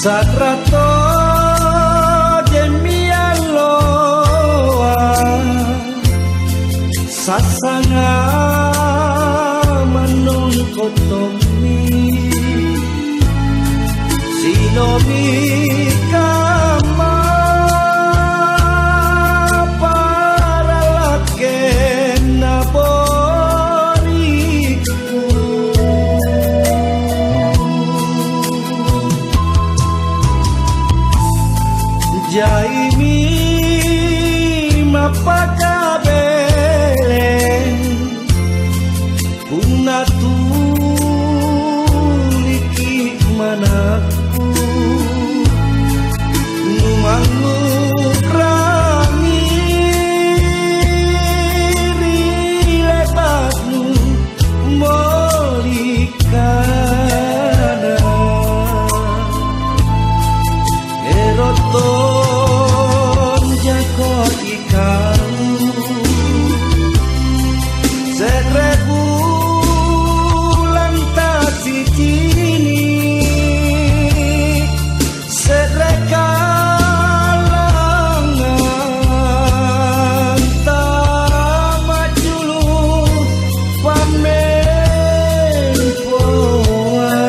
Sakrato jemialoa sasanga manung kotomi sinomi kama para lakena boriku jaimi mapakabelen punna tuliki manaku numangu krami rilepatnu molikana eroton jako ikan sekreku lantasi kini serekalangan tamajulu pamen poan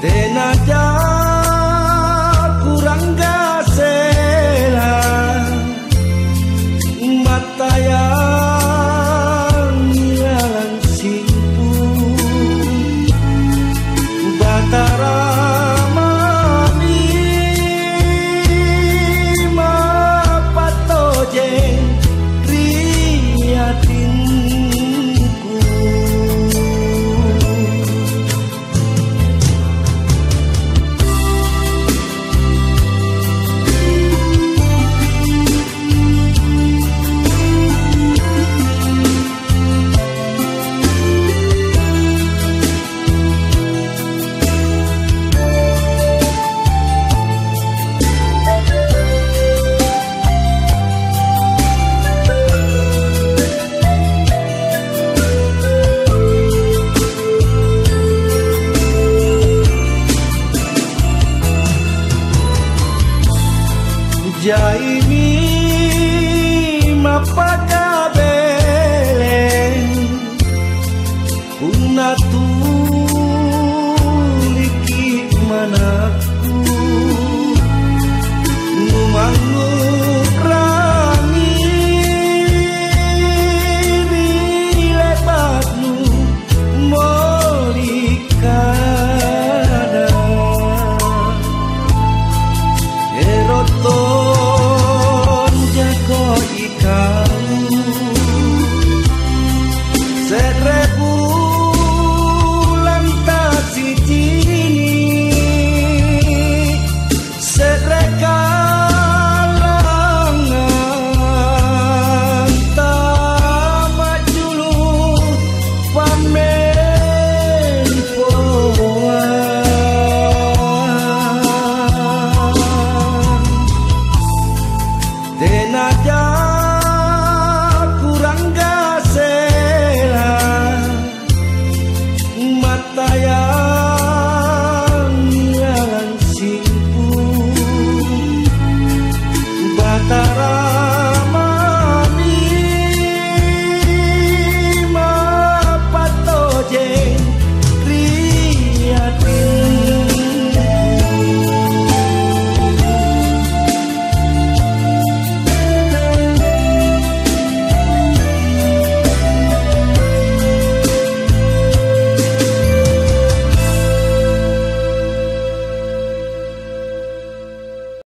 tenaja kurang gasela mata yang hilang simpu batara mami mapatojen kriatinku jaimi mapakabelen punna tuliki manaku numangu krami rilepatnu molikana eroton jako ikan seribu lantasi kini serekalangan tamajulu pamen poan tenaja kurang gasela mata yang hilang simpu batara